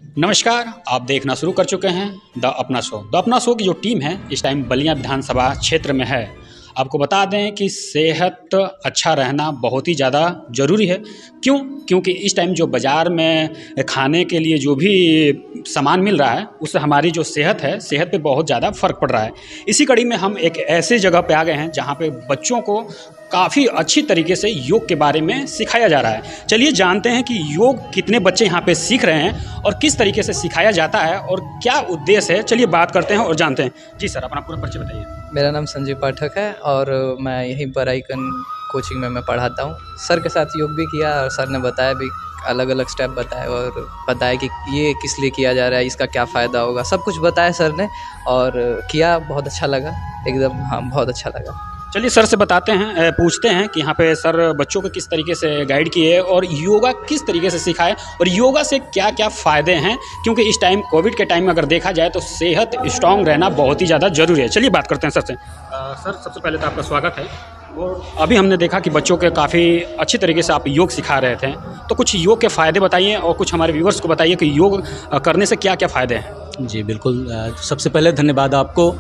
नमस्कार, आप देखना शुरू कर चुके हैं द अपना शो। द अपना शो की जो टीम है इस टाइम बलिया विधानसभा क्षेत्र में है। आपको बता दें कि सेहत अच्छा रहना बहुत ही ज़्यादा ज़रूरी है। क्योंकि इस टाइम जो बाज़ार में खाने के लिए जो भी सामान मिल रहा है उससे हमारी जो सेहत है, सेहत पे बहुत ज़्यादा फ़र्क पड़ रहा है। इसी कड़ी में हम एक ऐसे जगह पे आ गए हैं जहाँ पे बच्चों को काफ़ी अच्छी तरीके से योग के बारे में सिखाया जा रहा है। चलिए जानते हैं कि योग कितने बच्चे यहाँ पे सीख रहे हैं और किस तरीके से सिखाया जाता है और क्या उद्देश्य है। चलिए बात करते हैं और जानते हैं। जी सर, अपना पूरा परिचय बताइए। मेरा नाम संजीव पाठक है और मैं यहीं पर आइकन कोचिंग में मैं पढ़ाता हूँ। सर के साथ योग भी किया और सर ने बताया भी, अलग अलग स्टेप बताए और बताया कि ये किस लिए किया जा रहा है, इसका क्या फ़ायदा होगा, सब कुछ बताया सर ने और किया। बहुत अच्छा लगा, एकदम हाँ बहुत अच्छा लगा। चलिए सर से पूछते हैं कि यहाँ पे सर बच्चों को किस तरीके से गाइड किए और योगा किस तरीके से सिखाए और योगा से क्या क्या फ़ायदे हैं। क्योंकि इस टाइम कोविड के टाइम में अगर देखा जाए तो सेहत स्ट्रांग रहना बहुत ही ज़्यादा ज़रूरी है। चलिए बात करते हैं सर से। सर सबसे पहले तो आपका स्वागत है। और अभी हमने देखा कि बच्चों के काफ़ी अच्छी तरीके से आप योग सिखा रहे थे, तो कुछ योग के फ़ायदे बताइए और कुछ हमारे व्यूवर्स को बताइए कि योग करने से क्या क्या फ़ायदे हैं। जी बिल्कुल, सबसे पहले धन्यवाद आपको।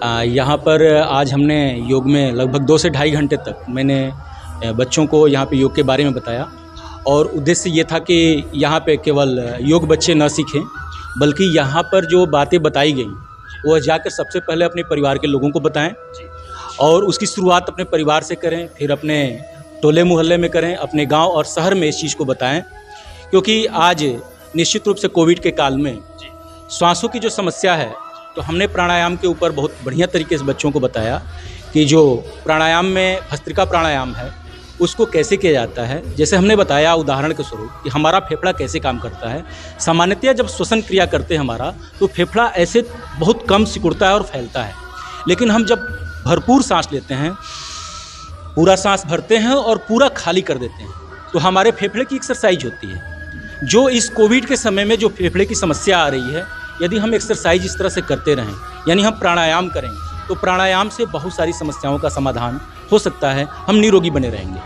यहाँ पर आज हमने योग में लगभग 2 से ढाई घंटे तक मैंने बच्चों को यहाँ पे योग के बारे में बताया और उद्देश्य ये था कि यहाँ पे केवल योग बच्चे न सीखें बल्कि यहाँ पर जो बातें बताई गई वह जाकर सबसे पहले अपने परिवार के लोगों को बताएं और उसकी शुरुआत अपने परिवार से करें, फिर अपने टोले मोहल्ले में करें, अपने गाँव और शहर में इस चीज़ को बताएँ। क्योंकि आज निश्चित रूप से कोविड के काल में श्वासों की जो समस्या है तो हमने प्राणायाम के ऊपर बहुत बढ़िया तरीके से बच्चों को बताया कि जो प्राणायाम में भस्त्रिका प्राणायाम है उसको कैसे किया जाता है। जैसे हमने बताया उदाहरण के स्वरूप कि हमारा फेफड़ा कैसे काम करता है। सामान्यतया जब श्वसन क्रिया करते हैं हमारा तो फेफड़ा ऐसे बहुत कम सिकुड़ता है और फैलता है, लेकिन हम जब भरपूर सांस लेते हैं, पूरा सांस भरते हैं और पूरा खाली कर देते हैं तो हमारे फेफड़े की एक्सरसाइज होती है। जो इस कोविड के समय में जो फेफड़े की समस्या आ रही है, यदि हम एक्सरसाइज इस तरह से करते रहें यानी हम प्राणायाम करें तो प्राणायाम से बहुत सारी समस्याओं का समाधान हो सकता है, हम निरोगी बने रहेंगे।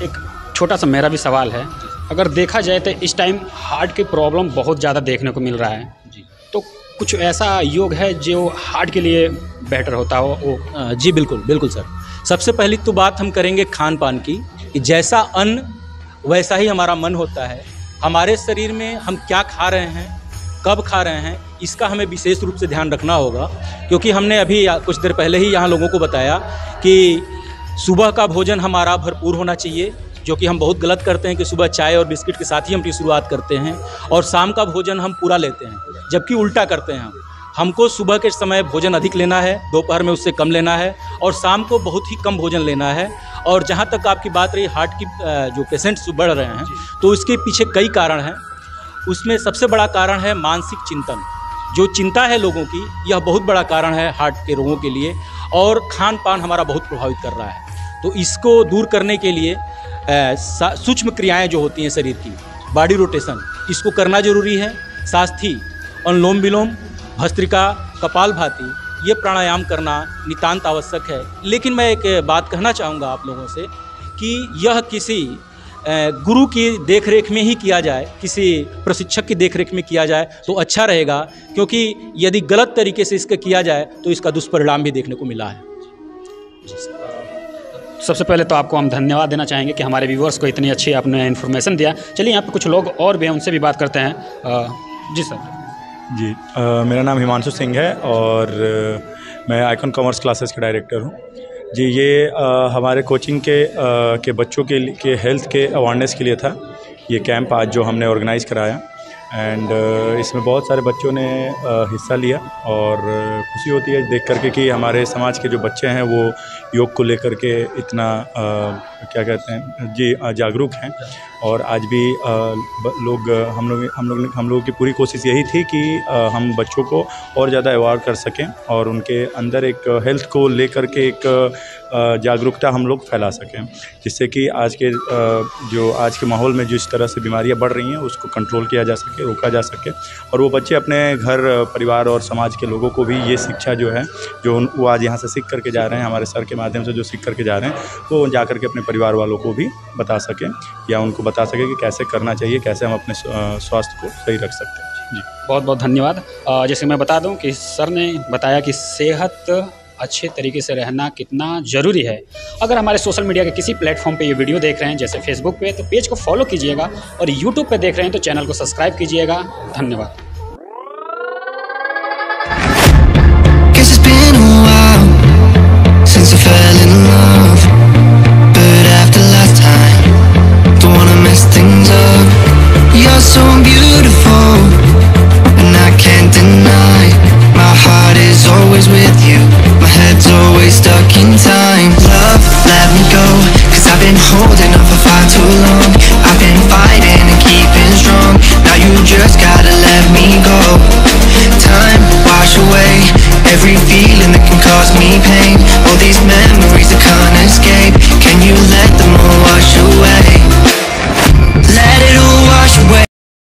एक छोटा सा मेरा भी सवाल है। अगर देखा जाए तो इस टाइम हार्ट की प्रॉब्लम बहुत ज़्यादा देखने को मिल रहा है जी, तो कुछ ऐसा योग है जो हार्ट के लिए बेहतर होता हो वो? जी बिल्कुल बिल्कुल सर। सबसे पहली तो बात हम करेंगे खान पान की कि जैसा अन्न वैसा ही हमारा मन होता है। हमारे शरीर में हम क्या खा रहे हैं, कब खा रहे हैं, इसका हमें विशेष रूप से ध्यान रखना होगा। क्योंकि हमने अभी कुछ देर पहले ही यहाँ लोगों को बताया कि सुबह का भोजन हमारा भरपूर होना चाहिए, जो कि हम बहुत गलत करते हैं कि सुबह चाय और बिस्किट के साथ ही हम अपनी शुरुआत करते हैं और शाम का भोजन हम पूरा लेते हैं, जबकि उल्टा करते हैं। हमको सुबह के समय भोजन अधिक लेना है, दोपहर में उससे कम लेना है और शाम को बहुत ही कम भोजन लेना है। और जहाँ तक आपकी बात रही हार्ट की, जो पेशेंट्स बढ़ रहे हैं तो इसके पीछे कई कारण हैं। उसमें सबसे बड़ा कारण है मानसिक चिंतन। जो चिंता है लोगों की, यह बहुत बड़ा कारण है हार्ट के रोगों के लिए और खान पान हमारा बहुत प्रभावित कर रहा है। तो इसको दूर करने के लिए सूक्ष्म क्रियाएं जो होती हैं शरीर की, बॉडी रोटेशन, इसको करना जरूरी है। साथ ही अनुलोम विलोम, भस्त्रिका, कपालभाति, ये प्राणायाम करना नितांत आवश्यक है। लेकिन मैं एक बात कहना चाहूँगा आप लोगों से कि यह किसी गुरु की देखरेख में ही किया जाए, किसी प्रशिक्षक की देखरेख में किया जाए तो अच्छा रहेगा। क्योंकि यदि गलत तरीके से इसका किया जाए तो इसका दुष्परिणाम भी देखने को मिला है। सबसे पहले तो आपको हम धन्यवाद देना चाहेंगे कि हमारे व्यूवर्स को इतनी अच्छी आपने इन्फॉर्मेशन दिया। चलिए यहाँ पे कुछ लोग और भी हैं, उनसे भी बात करते हैं। जी सर। जी मेरा नाम हिमांशु सिंह है और मैं आइकन कॉमर्स क्लासेस का डायरेक्टर हूँ। जी ये हमारे कोचिंग के बच्चों के हेल्थ के अवेयरनेस के लिए था ये कैंप आज जो हमने ऑर्गेनाइज़ कराया एंड इसमें बहुत सारे बच्चों ने हिस्सा लिया और खुशी होती है देख करके कि हमारे समाज के जो बच्चे हैं वो योग को लेकर के इतना क्या कहते हैं जी जागरूक हैं। और आज भी हम लोगों की पूरी कोशिश यही थी कि हम बच्चों को और ज़्यादा अवेयर कर सकें और उनके अंदर एक हेल्थ को लेकर के एक जागरूकता हम लोग फैला सकें, जिससे कि आज के माहौल में जिस तरह से बीमारियां बढ़ रही हैं उसको कंट्रोल किया जा सके, रोका जा सके और वो बच्चे अपने घर परिवार और समाज के लोगों को भी ये शिक्षा जो है जो वो आज यहाँ से सीख करके जा रहे हैं, हमारे सर के माध्यम से जो सीख करके जा रहे हैं वो जा करके अपने परिवार वालों को भी बता सकें या उनको बता सकें कि कैसे करना चाहिए, कैसे हम अपने स्वास्थ्य को सही रख सकते हैं। जी, बहुत बहुत धन्यवाद। जैसे मैं बता दूं कि सर ने बताया कि सेहत अच्छे तरीके से रहना कितना ज़रूरी है। अगर हमारे सोशल मीडिया के किसी प्लेटफॉर्म पे ये वीडियो देख रहे हैं, जैसे फेसबुक पे, तो पेज को फॉलो कीजिएगा, और यूट्यूब पे देख रहे हैं तो चैनल को सब्सक्राइब कीजिएगा। धन्यवाद। Guess it's been a while since I felt